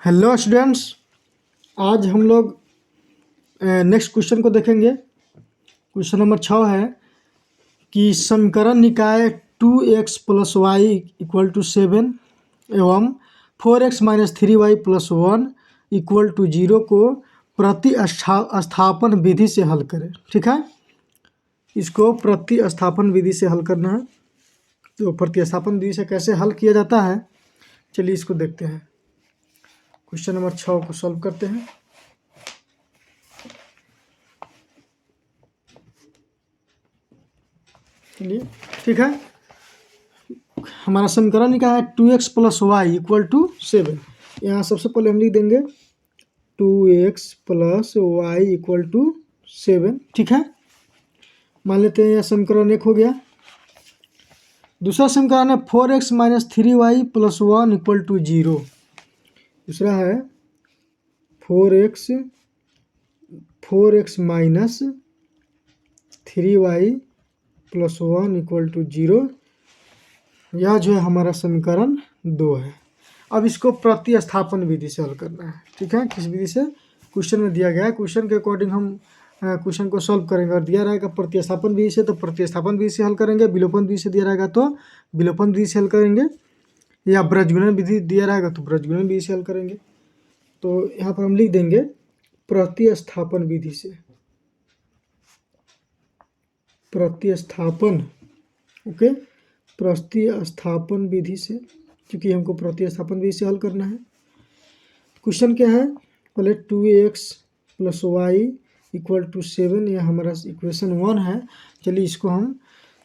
Hello students, आज हम लोग नेक्स्ट क्वेश्चन को देखेंगे। क्वेश्चन नंबर 6 है कि समीकरण निकाय 2x plus Y equal to 7 एवं 4x minus 3y plus 1 equal to 0 को प्रतिस्थापन विधि से हल करें। ठीक है, इसको प्रतिस्थापन विधि से हल करना है। तो प्रतिस्थापन विधि से कैसे हल किया जाता है, चलिए इसको देखते हैं। क्वेश्चन नंबर 6 को सॉल्व करते हैं। चलिए, ठीक है, हमारा समीकरण निकाला है 2x plus Y equal to 7। यहाँ सबसे पहले हम लिख देंगे 2x plus Y equal to 7। ठीक है, मान लेते हैं यह समीकरण 1 हो गया। दूसरा समीकरण है 4x minus 3y plus 1 equal to 0। दूसरा है 4x minus 3y plus 1 equal to 0। यह जो है हमारा समीकरण 2 है। अब इसको प्रतिस्थापन विधि से हल करना है। ठीक है, किस विधि से? क्वेश्चन में दिया गया है, क्वेश्चन के अकॉर्डिंग हम क्वेश्चन को सॉल्व करेंगे। और दिया रहेगा प्रतिस्थापन विधि से तो प्रतिस्थापन विधि से हल करेंगे, विलोपन विधि से दिया रहेगा तो विलोपन विधि से हल करेंगे, या ब्रजगुणन विधि दिया रहेगा तो ब्रजगुणन विधि से हल करेंगे। तो यहाँ पर हम लिख देंगे प्रतिस्थापन विधि से। प्रतिस्थापन, ओके, प्रतिस्थापन विधि से, क्योंकि हमको प्रतिस्थापन विधि से हल करना है। क्वेश्चन क्या है? पहले 2x plus Y equal to 7, यह हमारा इक्वेशन 1 है। चलिए इसको हम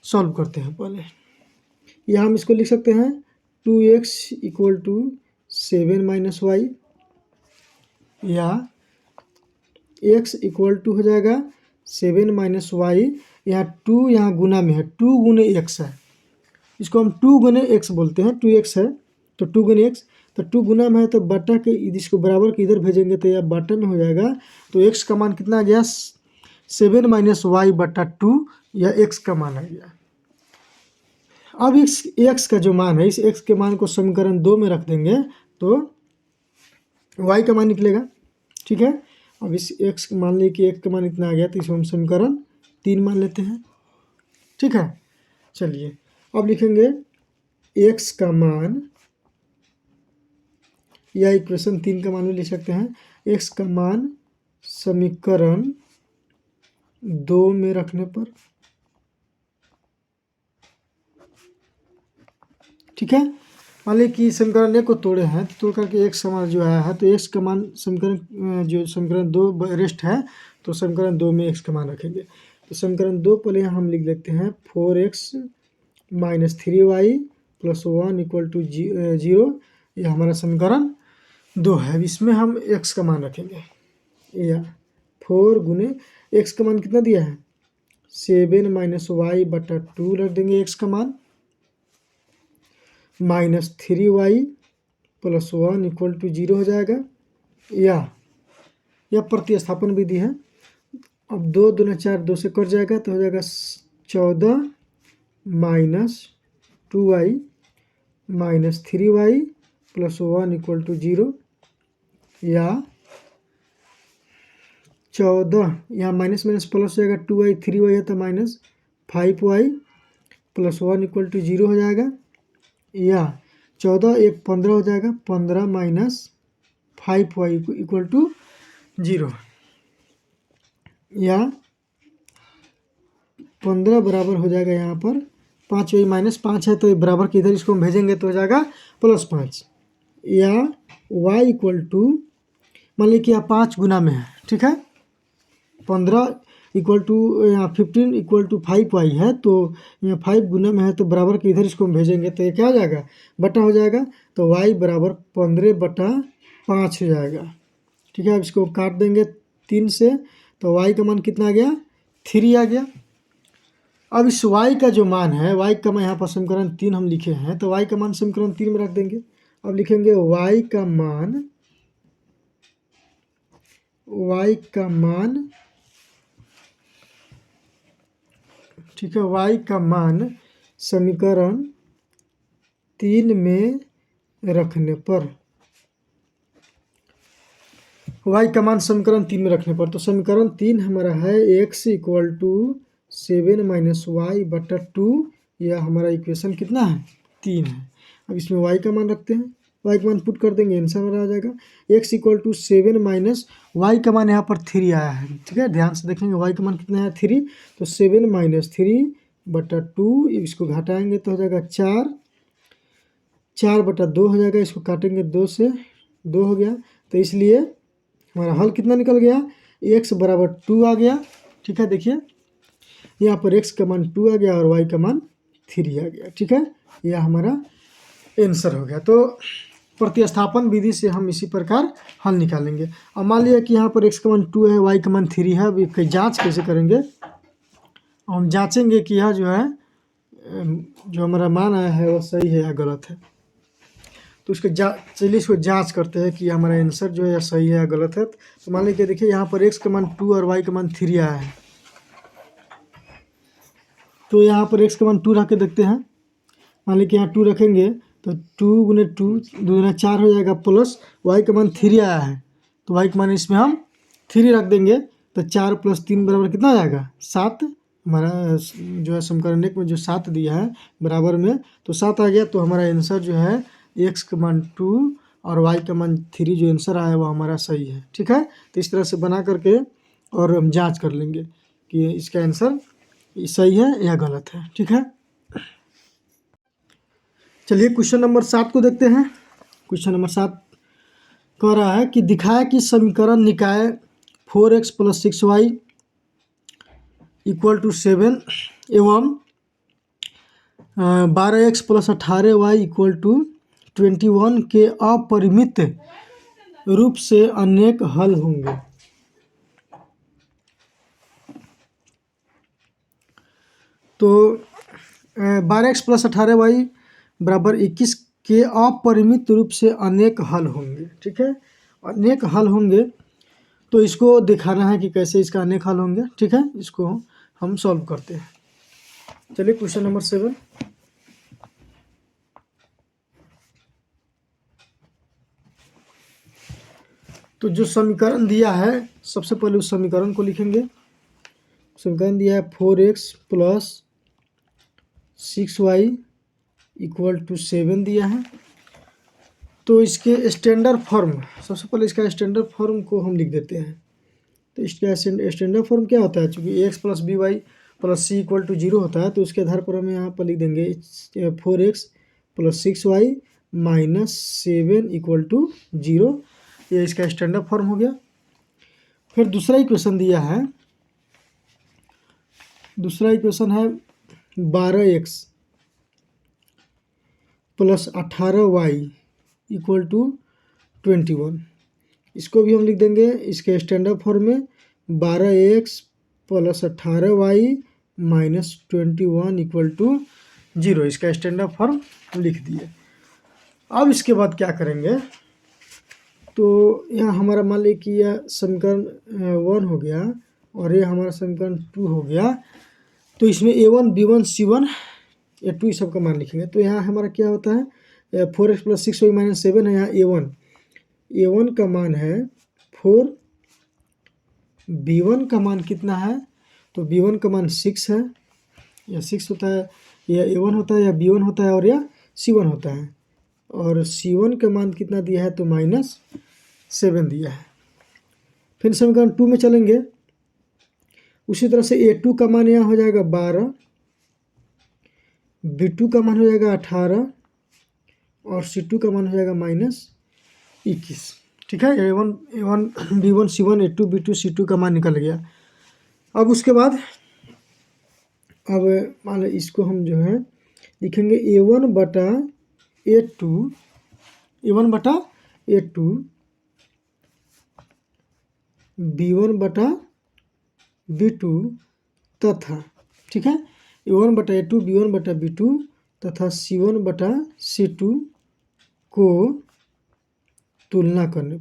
सॉल्व करते हैं। पहले या हम इसको लिख सकते हैं 2x equal to 7 minus y, या x इक्वल टू हो जाएगा 7 माइनस वाई। यहाँ 2 यहाँ गुना में है, 2 गुने x है, इसको हम 2 गुने x बोलते हैं। 2x है तो 2 गुने x, तो 2 गुना में है तो बटा के इसको बराबर के इधर भेजेंगे तो यह बटा में हो जाएगा। तो x का मान कितना आ गया? 7 माइनस वाई बटा 2, यह x का मान आ गया। अब इस x का जो मान है, इस x के मान को समीकरण 2 में रख देंगे तो y का मान निकलेगा। ठीक है, अब इस x मान लीजिए कि x का मान इतना आ गया, तो इसको हम समीकरण 3 मान लेते हैं। ठीक है, चलिए अब लिखेंगे x का मान, या इक्वेशन 3 का मान भी लिख सकते हैं। x का मान समीकरण 2 में रखने पर, ठीक है, मान लीजिए कि समीकरण 1 को तोड़े हैं तो तोड़ करके x का मान जो आया है, तो x का मान समीकरण जो समीकरण 2 रेस्ट है, तो समीकरण 2 में x का मान रखेंगे। तो समीकरण 2 पहले यहाँ हम लिख लेते हैं 4x minus 3y plus 1 equal to 0। यह हमारा समीकरण 2 है। इसमें हम x का मान रखेंगे, या 4 गुने x का मान कितना दिया है? 7 माइनस वाई बटा 2 रख देंगे x का मान, minus 3y plus 1 equal to 0 हो जाएगा। यह प्रतिस्थापन विधि है। अब 2 दूना 4, 2 से कट जाएगा तो हो जाएगा 14 minus 2y minus 3y plus 1 equal to 0, या 14, यहाँ माइनस माइनस प्लस हो जाएगा, 2y 3y है तो minus 5y plus 1 equal to 0 हो जाएगा, या 14 1 15 हो जाएगा, 15 माइनस 5y इक्वल टू 0, या 15 बराबर हो जाएगा यहाँ पर 5 y माइनस 5 है तो बराबर के इधर इसको हम भेजेंगे तो हो जाएगा प्लस 5, या y इक्वल टू, मान लीजिए कि यहाँ 5 गुना में है। ठीक है, 15 इक्वल टू यहाँ 15 इक्वल टू 5y है, तो यहाँ 5 गुना में है तो बराबर के इधर इसको हम भेजेंगे तो ये क्या हो जाएगा? बटा हो जाएगा। तो y बराबर 15 बटा 5 हो जाएगा। ठीक है, अब इसको काट देंगे 3 से, तो y का मान कितना आ गया? 3 आ गया। अब इस y का जो मान है, y का मान यहाँ पर समीकरण 3 हम लिखे हैं, तो y का मान समीकरण 3 में रख देंगे। अब लिखेंगे y का मान, ठीक है, y का मान समीकरण 3 में रखने पर, वाई का मान समीकरण 3 में रखने पर, तो समीकरण 3 हमारा है x equal to 7 minus y बटा 2। यह हमारा इक्वेशन कितना है 3 है। अब इसमें y का मान रखते हैं, y का मान पुट कर देंगे, आंसर हमारा आ जाएगा x equal to 7 minus y का मान यहाँ पर 3 आया है। ठीक है, ध्यान से देखेंगे y का मान कितना है 3, तो 7 माइनस 3 बटा 2, इसको घटाएंगे तो हो जाएगा 4 बटा 2 हो जाएगा, इसको काटेंगे 2 से 2 हो गया, तो इसलिए हमारा हल कितना निकल गया x बराबर 2 आ गया। ठीक है, देखिए यहाँ पर x का मान 2 आ गया और y का मान 3 आ गया। ठीक है, यह हमारा आंसर हो गया। तो प्रतिस्थापन विधि से हम इसी प्रकार हल निकालेंगे। अब मान लिया कि यहाँ पर x का मान 2 है, y का मान 3 है। अब इसकी जाँच कैसे करेंगे, हम जाँचेंगे कि यह जो है जो हमारा मान आया है वो सही है या गलत है। तो उसके चलिए इसको जांच करते हैं कि हमारा आंसर जो है सही है या गलत है। तो मान लीजिए देखिए यहाँ पर x का मान 2 और y का मान 3 आया है, तो यहाँ पर x का मान 2 रख के देखते हैं। मान लीजिए यहाँ 2 रखेंगे तो 2 गुने 2 2 4 हो जाएगा, प्लस y का मान 3 आया है, तो y का मान इसमें हम 3 रख देंगे, तो 4 + 3 बराबर कितना आ जाएगा 7। हमारा जो है समीकरण 1 में जो 7 दिया है बराबर में, तो 7 आ गया। तो हमारा आंसर जो है x का मान 2 और y का मान 3 जो आंसर आया वो हमारा सही है। ठीक है, तो इस तरह से बना करके और हम जांच कर लेंगे कि इसका आंसर सही है या गलत है। ठीक है, चलिए क्वेश्चन नंबर 7 को देखते हैं। क्वेश्चन नंबर 7 कह रहा है कि दिखाए कि समीकरण निकाय 4x + 6y = 7 एवं 12x + 18y = 21 के अपरिमित रूप से अनेक हल होंगे। तो 12x + 18y = 21 के अपरिमित रूप से अनेक हल होंगे। ठीक है, अनेक हल होंगे, तो इसको दिखाना है कि कैसे इसका अनेक हल होंगे। ठीक है, इसको हम सॉल्व करते हैं। चलिए क्वेश्चन नंबर 7। तो जो समीकरण दिया है सबसे पहले उस समीकरण को लिखेंगे। समीकरण दिया है 4x + 6y = 7 दिया है। तो इसके स्टैंडर्ड फॉर्म, सबसे पहले इसका स्टैंडर्ड फॉर्म को हम लिख देते हैं। तो इसका स्टैंडर्ड फॉर्म क्या होता है, चूँकि x + by + c = 0 होता है, तो उसके आधार पर हम यहाँ पर लिख देंगे 4x + 6y - 7 = 0। ये इसका स्टैंडर्ड फॉर्म हो गया। फिर दूसरा इक्वेशन दिया है, दूसरा इक्वेशन है 12x + 18y = 21। इसको भी हम लिख देंगे इसके स्टैंडर्ड फॉर्म में 12x + 18y - 21 = 0। इसका स्टैंडर्ड फॉर्म लिख दिए। अब इसके बाद क्या करेंगे, तो यहाँ हमारा मान लीजिए कि यह समीकरण 1 हो गया और ये हमारा समीकरण 2 हो गया। तो इसमें a1 b1 c1 a2 सब का मान लिखेंगे। तो यहाँ हमारा क्या होता है 4x + 6y - 7 है। यहाँ a1 का मान है 4, b1 का मान कितना है, तो b1 का मान 6 है, या 6 होता है, या a1 होता है, या b1 होता है, और या c1 होता है। और c1 का मान कितना दिया है, तो -7 दिया है। फिर समीकरण 2 में चलेंगे, उसी तरह से a2 का मान यहाँ हो जाएगा 12, b2 का मान हो जाएगा 18 और c2 का मान हो जाएगा -21। ठीक है, a1 b1 c1 a2 b2 c2 का मान निकल गया। अब उसके बाद अब मान लो इसको हम जो है लिखेंगे a1 बटा a2 b1 बटा b2 तथा, ठीक है, a1 बटा a2 b1 बटा b2 तथा c1 बटा c2 को तुलना करने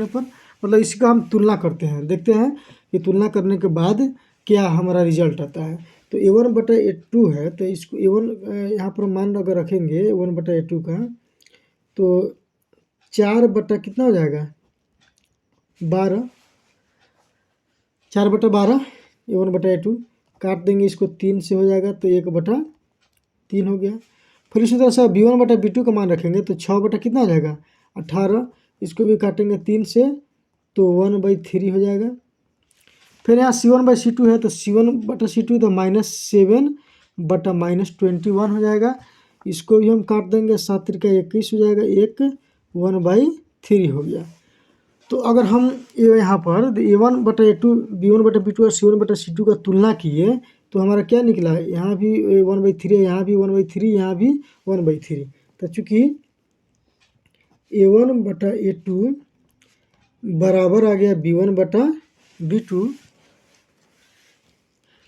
पर, मतलब इसका हम तुलना करते हैं, देखते हैं कि तुलना करने के बाद क्या हमारा रिजल्ट आता है। तो A1/A2 है, तो इसको A1 यहाँ पर मान अगर रखेंगे A1/A2 का, तो 4 बटा कितना हो जाएगा 12, 4/12 A1/A2 काट देंगे इसको 3 से हो जाएगा, तो 1/3 हो गया। फिर इसी तरह से B1/B2 का मान रखेंगे तो 6 बटा कितना हो जाएगा 18, इसको भी काटेंगे 3 से तो 1/3 हो जाएगा। फिर यहाँ C1/C2 है, तो C1/C2 तो -7 बटा -21 हो जाएगा, इसको भी हम काट देंगे, 7 त्रिका 21 हो जाएगा, 1/3 हो गया। तो अगर हम यहाँ पर A1/A2 B1/B2 और C1/C2 का तुलना किए तो हमारा क्या निकला, यहाँ भी 1/3 है, यहाँ भी 1/3, यहाँ भी 1/3। तो चूँकि A1/A2 बराबर आ गया B1/B2,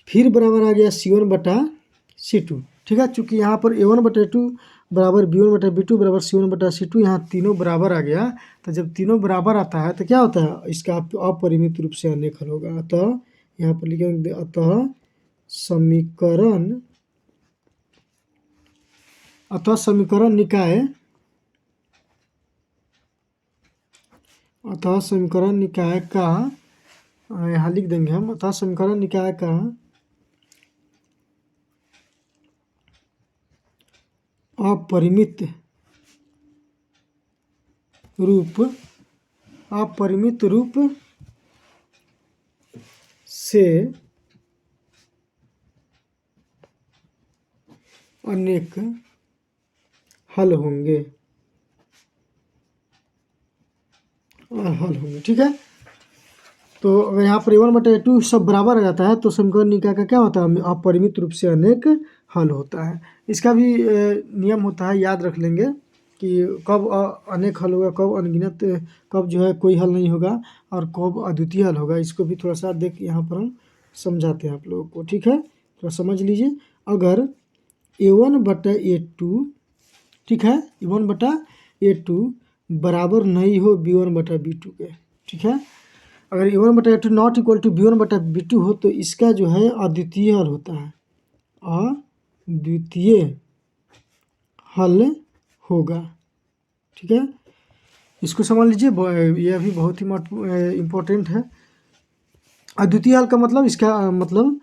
फिर बराबर आ गया C1/C2, ठीक है। चूँकि यहाँ पर A1/A2 बराबर B1/B2 बराबर C1/C2, यहाँ तीनों बराबर आ गया। तो जब तीनों बराबर आता है तो क्या होता है, इसका अपरिमित रूप से अनेक हल होगा। अतः यहाँ पर लिखेंगे समीकरण निकाय का, यहाँ लिख देंगे हम, अतः समीकरण निकाय का अपरिमित रूप से अनेक हल होंगे, ठीक है। तो अगर यहाँ पर A1/A2 सब बराबर आ जाता है तो समीकरण निकाय का क्या होता है, अपरिमित रूप से अनेक हल होता है। इसका भी नियम होता है, याद रख लेंगे कि कब अनेक हल होगा, कब अनगिनत, कब जो है कोई हल नहीं होगा और कब अद्वितीय हल होगा। इसको भी थोड़ा सा देख यहाँ पर हम समझाते हैं आप लोगों को, ठीक है। तो समझ लीजिए, अगर A1/A2, ठीक है, A1/A2 बराबर नहीं हो B1/B2 के, ठीक है। अगर A1/A2 not equal to B1/B2 हो तो इसका जो है अद्वितीय हल होता है, अद्वितीय हल होगा, ठीक है। इसको समझ लीजिए, यह भी बहुत ही इम्पोर्टेंट है। अद्वितीय हल का मतलब, इसका मतलब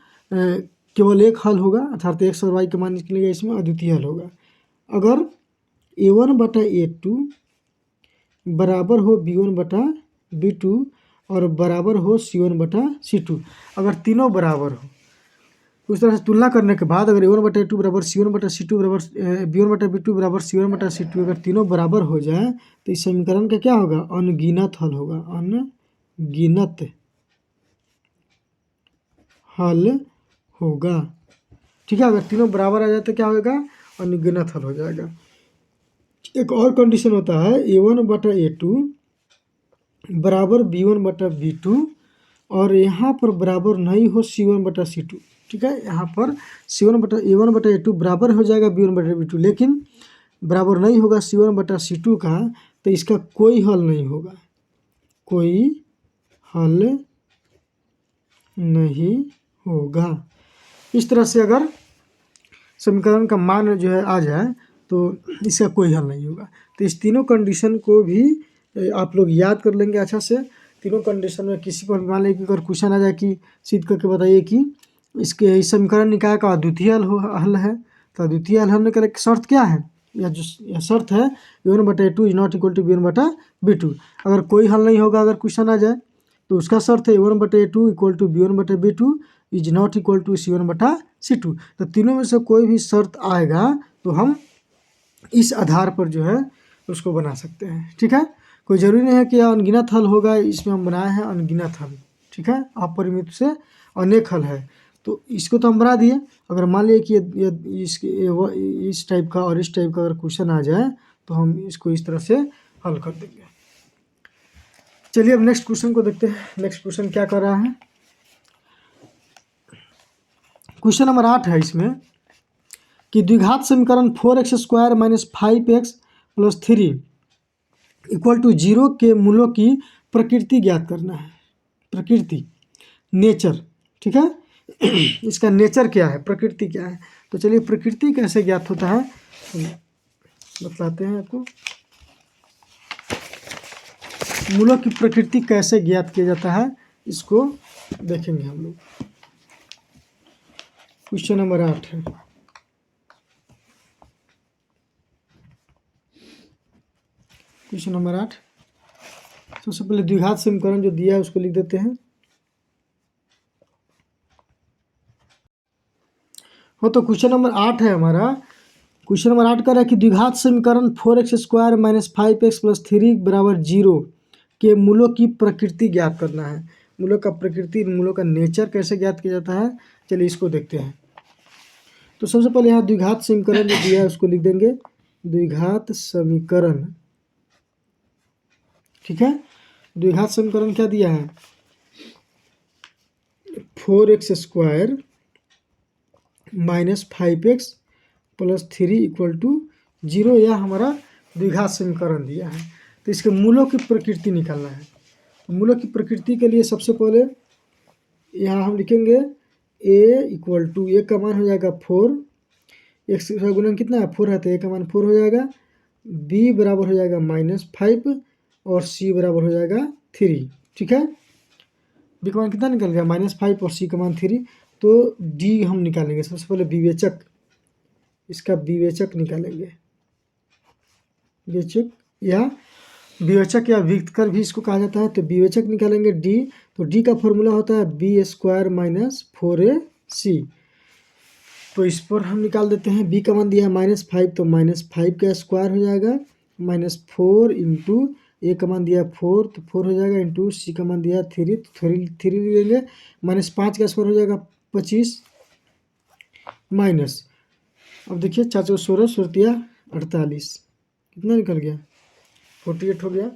केवल एक हल होगा, अर्थात x और y का मान निकलेगा, इसमें अद्वितीय हल होगा। अगर A1/A2 बराबर हो B1/B2 और बराबर हो C1/C2, अगर तीनों बराबर हो, उस तरह से तुलना करने के बाद अगर A1/A2 बराबर C1/C2 बराबर B1/B2 बराबर C1/C2 अगर तीनों बराबर हो जाए तो इस समीकरण का क्या होगा, अनगिनत हल होगा, अनगिनत हल होगा, ठीक है। अगर तीनों बराबर आ जाए तो क्या होगा, अनगिनत हल हो जाएगा। एक और कंडीशन होता है, A1/A2 बराबर B1/B2 और यहाँ पर बराबर नहीं हो C1/C2, ठीक है। यहाँ पर A1/A2 बराबर हो जाएगा B1/B2, लेकिन बराबर नहीं होगा C1/C2 का, तो इसका कोई हल नहीं होगा, कोई हल नहीं होगा। इस तरह से अगर समीकरण का मान जो है आ जाए तो इसका कोई हल नहीं होगा। तो इस तीनों कंडीशन को भी आप लोग याद कर लेंगे अच्छा से। तीनों कंडीशन में किसी को मान लें कि अगर क्वेश्चन आ जाए कि सिद्ध करके बताइए कि इसके इस समीकरण निकाय का अद्वितीय हल है, तो अद्वितीय हल होने का शर्त क्या है, यह शर्त है A1/A2 is not equal to B1/B2। अगर कोई हल नहीं होगा, अगर क्वेश्चन आ जाए तो उसका शर्त है A1/A2 equal to B1/B2 is not equal to C1/C2। तो तीनों में से कोई भी शर्त आएगा तो हम इस आधार पर जो है उसको बना सकते हैं, ठीक है। कोई ज़रूरी नहीं है कि अनगिनत हल होगा, इसमें हम बनाए हैं अनगिनत हल, ठीक है, अपरिमित से अनेक हल है। तो इसको तो हम बना दिए। अगर मान लिया कि इस टाइप का और इस टाइप का अगर क्वेश्चन आ जाए तो हम इसको इस तरह से हल कर देंगे। चलिए अब नेक्स्ट क्वेश्चन को देखते हैं। नेक्स्ट क्वेश्चन क्या कर रहा है, क्वेश्चन नंबर 8 है इसमें कि द्विघात समीकरण 4x² - 5x + 3 इक्वल टू 0 के मूलों की प्रकृति ज्ञात करना है। प्रकृति, नेचर, ठीक है। इसका नेचर क्या है, प्रकृति क्या है। तो चलिए प्रकृति कैसे ज्ञात होता है बतलाते हैं आपको। मूलों की प्रकृति कैसे ज्ञात किया जाता है इसको देखेंगे हम लोग। क्वेश्चन नंबर 8 है। क्वेश्चन नंबर 8 सबसे पहले द्विघात समीकरण जो दिया है उसको लिख देते हैं। हो तो क्वेश्चन नंबर 8 है हमारा। क्वेश्चन नंबर 8 कह रहा है कि द्विघात समीकरण 4x² - 5x + 3 = 0 के मूलों की प्रकृति ज्ञात करना है। मूलों का प्रकृति, मूलों का नेचर कैसे ज्ञात किया जाता है, चलिए इसको देखते हैं। तो सबसे पहले यहाँ द्विघात समीकरण जो दिया है उसको लिख देंगे। द्विघात समीकरण, ठीक है। द्विघात समीकरण क्या दिया है, 4x² - 5x + 3 = 0, यह हमारा द्विघात समीकरण दिया है। तो इसके मूलों की प्रकृति निकालना है। तो मूलों की प्रकृति के लिए सबसे पहले यहाँ हम लिखेंगे a का मान हो जाएगा 4, x का गुणन कितना है 4 है, तो a का मान 4 हो जाएगा। b बराबर हो जाएगा -5 और c बराबर हो जाएगा 3, ठीक है। b का मान कितना निकल गया -5 और c का मान 3। तो d हम निकालेंगे सबसे पहले विवेचक, इसका विवेचक निकालेंगे। विवेचक या विवेचक या विकर्तक भी इसको कहा जाता है। तो विवेचक निकालेंगे d। तो d का फॉर्मूला होता है b² - 4ac। तो इस पर हम निकाल देते हैं। b का मान दिया है -5, तो -5 का स्क्वायर हो जाएगा, -4 इंटू a का मान दिया 4, तो 4 हो जाएगा, इंटू c का मान दिया 3, तो 3 लेंगे। -5 का स्क्वायर हो जाएगा 25, माइनस, अब देखिए 4 × 16, 16 × 48, कितना निकल गया 48 हो गया।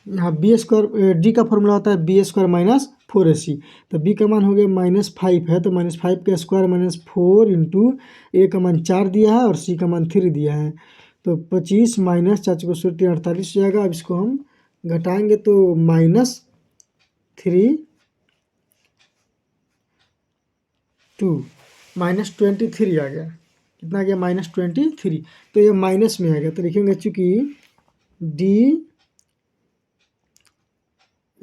यहाँ d का फॉर्मूला होता है b² - 4ac। तो b का मान हो गया -5 है, तो -5 का स्क्वायर -4 इंटू a का मान 4 दिया है और c का मान 3 दिया है। तो 25 माइनस 4 × 16 48 हो जाएगा। अब इसको हम घटाएंगे तो -3 2 -23 आ गया। कितना आ गया -23। तो ये माइनस में आ गया, तो लिखेंगे चूँकि d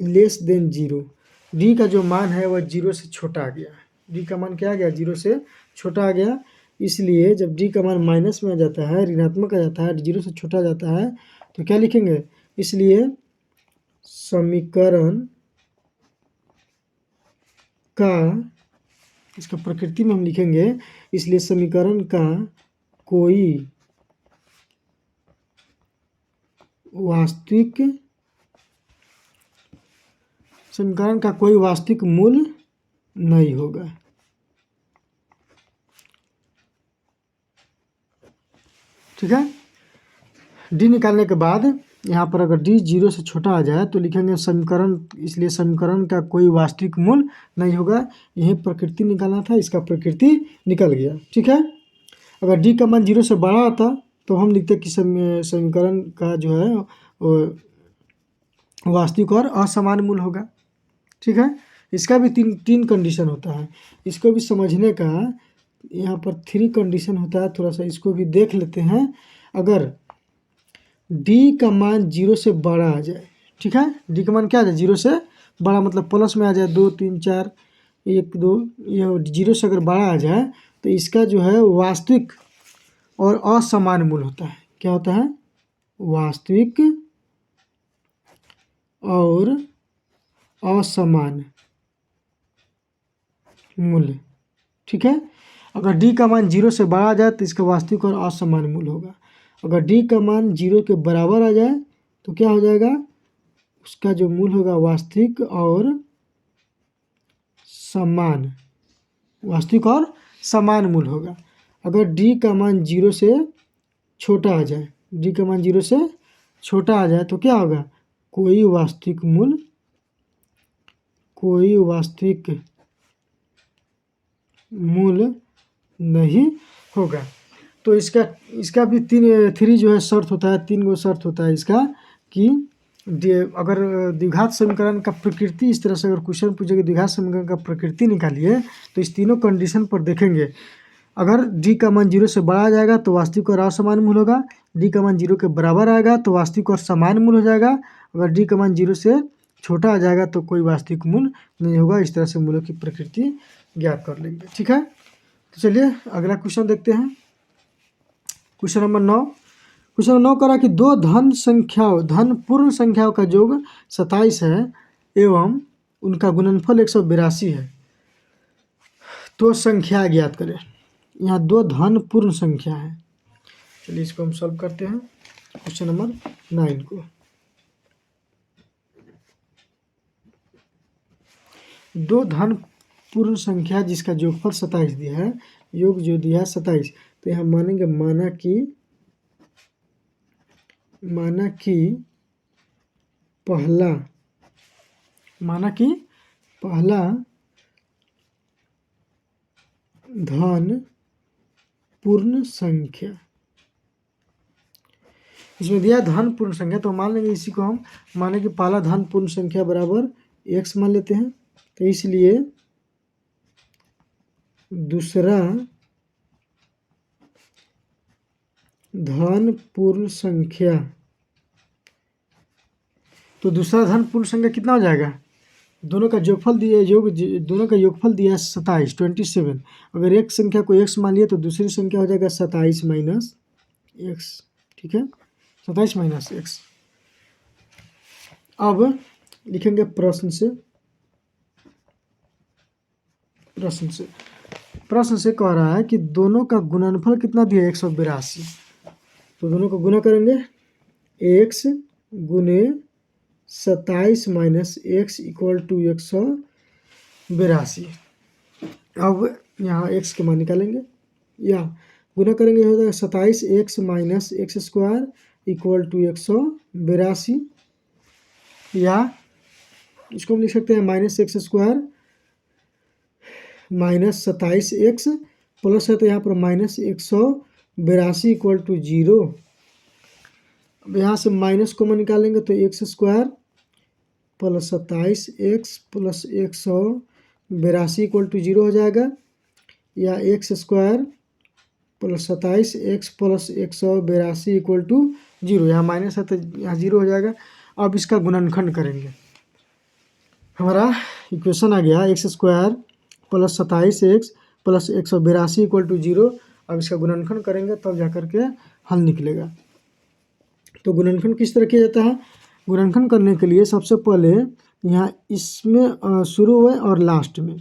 << 0, d का जो मान है वह 0 से छोटा आ गया। d का मान क्या आ गया 0 से छोटा आ गया। इसलिए जब d का मान माइनस में आ जाता है, ऋणात्मक आ जाता है, 0 से छोटा आ जाता है, तो क्या लिखेंगे, इसलिए समीकरण का, इसका प्रकृति में हम लिखेंगे, इसलिए समीकरण का कोई वास्तविक, समीकरण का कोई वास्तविक मूल नहीं होगा। ठीक है। डी निकालने के बाद यहाँ पर अगर डी 0 से छोटा आ जाए तो लिखेंगे समीकरण, इसलिए समीकरण का कोई वास्तविक मूल नहीं होगा। यही प्रकृति निकालना था, इसका प्रकृति निकल गया। ठीक है। अगर डी का मान 0 से बड़ा आता तो हम लिखते कि समीकरण का जो है वास्तविक और असमान मूल होगा। ठीक है। इसका भी तीन कंडीशन होता है, इसको भी समझने का यहाँ पर 3 कंडीशन होता है। थोड़ा सा इसको भी देख लेते हैं। अगर d का मान 0 से बड़ा आ जाए, ठीक है, d का मान क्या आ जाए 0 से बड़ा, मतलब प्लस में आ जाए 2 3 4 1 2, ये 0 से अगर बड़ा आ जाए तो इसका जो है वास्तविक और असमान मूल होता है। क्या होता है, वास्तविक और असमान मूल्य। ठीक है। अगर d का मान 0 से बड़ा आ जाए तो इसका वास्तविक और असमान मूल्य होगा। अगर d का मान 0 के बराबर आ जाए तो क्या हो जाएगा, उसका जो मूल होगा वास्तविक और समान, वास्तविक और समान मूल होगा। अगर d का मान 0 से छोटा आ जाए, d का मान 0 से छोटा आ जाए तो क्या होगा, कोई वास्तविक मूल, कोई वास्तविक मूल नहीं होगा। तो इसका भी 3 जो है शर्त होता है, 3 गो शर्त होता है इसका, कि अगर द्विघात समीकरण का प्रकृति इस तरह से अगर क्वेश्चन पूछेगा द्विघात समीकरण का प्रकृति निकालिए तो इस तीनों कंडीशन पर देखेंगे। अगर d का मान 0 से बड़ा आ जाएगा तो वास्तविक और असमान मूल होगा, d का मान 0 के बराबर आएगा तो वास्तविक और समान मूल हो जाएगा, अगर d का मान 0 से छोटा आ जाएगा तो कोई वास्तविक मूल नहीं होगा। इस तरह से मूलों की प्रकृति ज्ञात कर लेंगे। ठीक है, तो चलिए अगला क्वेश्चन देखते हैं। Question number 9। क्वेश्चन नंबर 9 करा कि दो धन पूर्ण संख्याओं का योग 27 है एवं उनका गुणनफल 182 है, तो संख्या ज्ञात करें। यहाँ दो धन पूर्ण संख्या है। चलिए इसको हम सॉल्व करते हैं क्वेश्चन नंबर 9 को। दो धन पूर्ण संख्या जिसका योगफल 27 दिया है, योग जो दिया है 27, तो यहाँ मानेंगे माना कि पहला धन पूर्ण संख्या, इसमें दिया धन पूर्ण संख्या, तो मान लेंगे इसी को हम माने कि पहला धन पूर्ण संख्या बराबर x मान लेते हैं। तो इसलिए दूसरा धन पूर्ण संख्या, तो दूसरा धन पूर्ण संख्या कितना हो जाएगा, दोनों का योगफल दिया है 27। अगर एक संख्या को x मान लिए तो दूसरी संख्या हो जाएगा 27 माइनस x। ठीक है, 27 माइनस x। अब लिखेंगे प्रश्न से कह रहा है कि दोनों का गुणनफल कितना दिया है 182, तो दोनों को गुना करेंगे x गुने 27 माइनस x इक्वल टू 182। अब यहाँ x के मान निकालेंगे या गुना करेंगे, हो जाएगा 27x minus x square equal to 182, या इसको हम लिख सकते हैं minus x square minus 27x plus है तो यहाँ पर माइनस 182 इक्वल टू 0। अब यहाँ से माइनस कॉमन निकालेंगे तो x square plus 27x plus 182 equal to 0 हो जाएगा, या x square plus 27x plus 182 equal to 0। यहाँ माइनस है तो यहाँ 0 हो जाएगा। अब इसका गुणनखंड करेंगे, हमारा इक्वेशन आ गया x square plus 27x plus 182 equal to 0। अब इसका गुणनखंड करेंगे तब जाकर के हल निकलेगा। तो गुणनखंड किस तरह किया जाता है, गुणनखंड करने के लिए सबसे पहले यहाँ इसमें शुरू में और लास्ट में,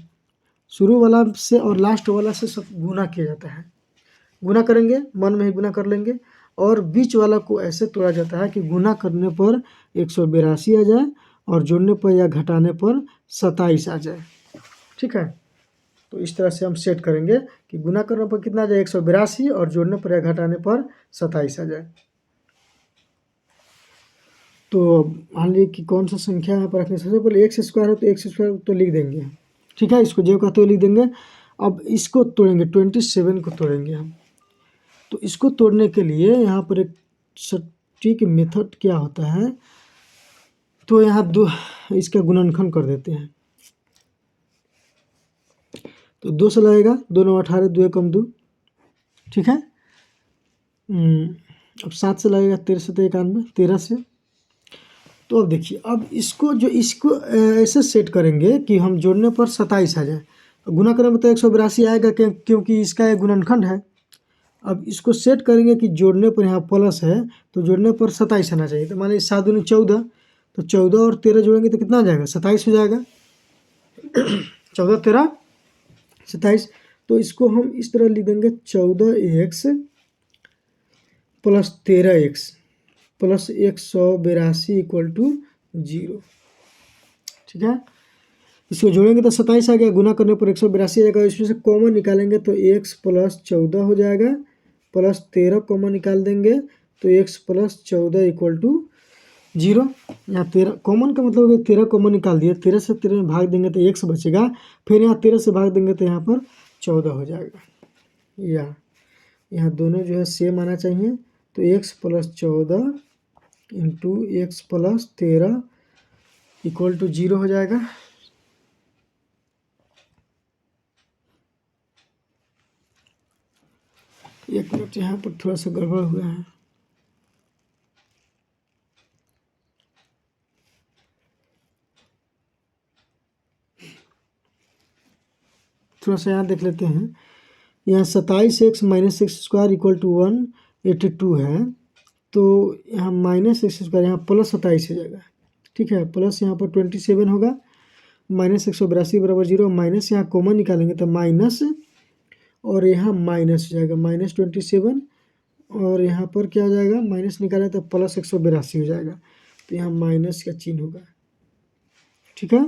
शुरू वाला से और लास्ट वाला से सब गुना किया जाता है। गुना करेंगे, मन में ही गुना कर लेंगे, और बीच वाला को ऐसे तोड़ा जाता है कि गुना करने पर 182 आ जाए और जोड़ने पर या घटाने पर 27 आ जाए। ठीक है, तो इस तरह से हम सेट करेंगे कि गुना करने पर कितना आ जाए 182 और जोड़ने पर या घटाने पर 27 आ जाए। तो मान लीजिए कि कौन सा संख्या यहाँ पर रखने, सबसे पहले एक्स स्क्वायर है तो एक्स स्क्वायर तो लिख देंगे। ठीक है, इसको जो कहते हुए लिख देंगे। अब इसको तोड़ेंगे, 27 को तोड़ेंगे हम। तो इसको तोड़ने के लिए यहाँ पर एक सटीक मेथड क्या होता है, तो यहाँ दो इसका गुणनखंड कर देते हैं। तो 2 से लगेगा, 2 9 18, 2 कम 2। ठीक है, अब 7 से लगेगा, 13 से 91, 13 से। तो अब देखिए, अब इसको ऐसे सेट करेंगे कि हम जोड़ने पर 27 आ जाए, गुना करने में तो 182 आएगा क्योंकि इसका एक गुणनखंड है। अब इसको सेट करेंगे कि जोड़ने पर यहाँ प्लस है तो जोड़ने पर 27 आना चाहिए। तो मान लीजिए 7 दूनी 14, तो 14 और 13 जोड़ेंगे तो कितना आ जाएगा, 27 हो जाएगा। 14 13 27। तो इसको हम इस तरह लिख देंगे 14x plus 13x plus 182 equal to 0। ठीक है, इसको जोड़ेंगे तो 27 आ गया, गुना करने पर 182 आ जाएगा। इसमें से कॉमन निकालेंगे तो x प्लस 14 हो जाएगा, प्लस 13 कॉमन निकाल देंगे तो x प्लस 14 इक्वल टू 0। यहाँ 13 कॉमन का मतलब है 13 कॉमन निकाल दिया, 13 से 13 में भाग देंगे तो x बचेगा, फिर यहाँ 13 से भाग देंगे तो यहाँ पर 14 हो जाएगा। या यहाँ दोनों जो है सेम आना चाहिए, तो x plus 14 into x plus 13 equal to 0 हो जाएगा। एक मिनट, यहाँ पर थोड़ा सा गड़बड़ हुआ है। थोड़ा सा यहाँ देख लेते हैं। यहाँ 27x minus x square equal to 182 है, तो यहाँ माइनस एक्स स्क्वायर यहाँ प्लस 27 हो जाएगा। ठीक है, प्लस यहाँ पर 27 होगा, माइनस 182 बराबर 0, माइनस यहाँ कॉमन निकालेंगे तो माइनस और यहाँ माइनस हो जाएगा -27, और यहाँ पर क्या हो जाएगा, माइनस निकालें तो प्लस 182 हो जाएगा, तो यहाँ माइनस का चिन्ह होगा। ठीक है,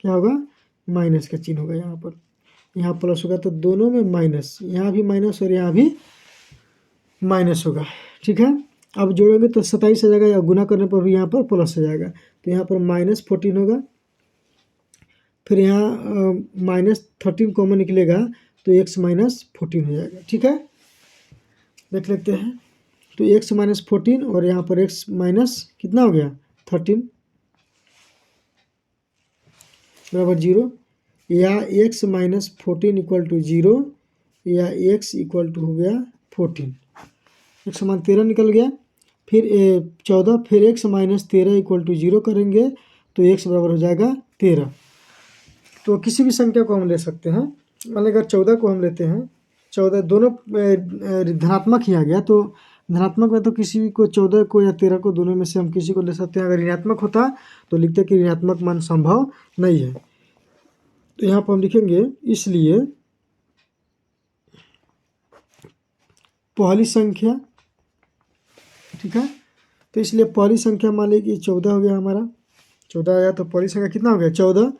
क्या होगा, माइनस का चिन्ह होगा। यहाँ प्लस होगा तो दोनों में माइनस, यहाँ भी माइनस और यहाँ भी माइनस होगा। ठीक है, अब जोड़ेंगे तो 27 आ जाएगा, या गुना करने पर भी यहाँ पर प्लस हो जाएगा, तो यहाँ पर -14 होगा। फिर यहाँ -13 कॉमन निकलेगा तो x -14 हो जाएगा। ठीक है, देख लेते हैं। तो x -14 और यहाँ पर x माइनस कितना हो गया 13 बराबर 0, या x -14 इक्वल टू 0, या x इक्वल टू हो गया 14, x मान 13 निकल गया। फिर 14, फिर x -13 इक्वल टू 0 करेंगे तो x बराबर हो जाएगा 13। तो किसी भी संख्या को हम ले सकते हैं। मान लीजिए अगर 14 को हम लेते हैं, 14 दोनों धनात्मक ही आ गया, तो धनात्मक में तो किसी भी को 14 को या 13 को, दोनों में से हम किसी को ले सकते हैं। अगर ऋणात्मक होता तो लिखते कि ऋणात्मक मान संभव नहीं है, तो यहाँ पर हम लिखेंगे इसलिए पहली संख्या। ठीक है, तो इसलिए पहली संख्या मान लीजिए कि 14 हो गया हमारा, 14 आया, तो पहली संख्या कितना हो गया 14।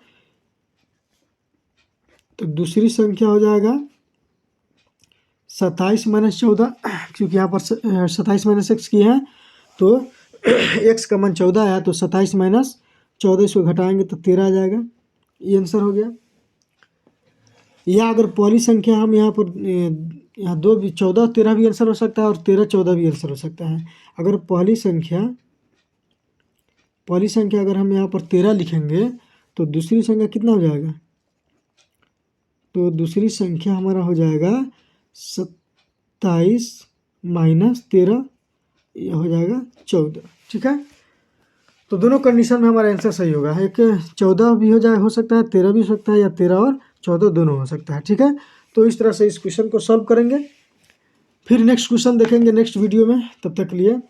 तो दूसरी संख्या हो जाएगा 27 - 14, क्योंकि यहाँ पर 27 - x की है, तो x का मान 14 आया, तो 27 - 14 इसको घटाएंगे तो 13 आ जाएगा। ये आंसर हो गया। या अगर पहली संख्या हम यहाँ पर यहाँ दो भी 14 और 13 भी आंसर हो सकता है, और 13 14 भी आंसर हो सकता है। अगर पहली संख्या अगर हम यहाँ पर 13 लिखेंगे तो दूसरी संख्या कितना हो जाएगा, तो दूसरी संख्या हमारा हो जाएगा 27 - 13, यह हो जाएगा 14। ठीक है, तो दोनों कंडीशन में हमारा आंसर सही होगा। एक 14 भी हो सकता है, 13 भी हो सकता है, या 13 और 14 दोनों हो सकता है। ठीक है, तो इस तरह से इस क्वेश्चन को सॉल्व करेंगे। फिर नेक्स्ट क्वेश्चन देखेंगे नेक्स्ट वीडियो में। तब तक के लिए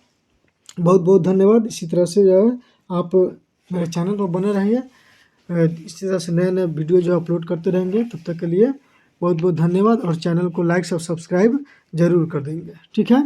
बहुत बहुत धन्यवाद। इसी तरह से जो है आप मेरे चैनल पर बने रहिए, इसी तरह से नए नए वीडियो जो अपलोड करते रहेंगे। तब तक के लिए बहुत बहुत धन्यवाद, और चैनल को लाइक और सब्सक्राइब जरूर कर देंगे। ठीक है।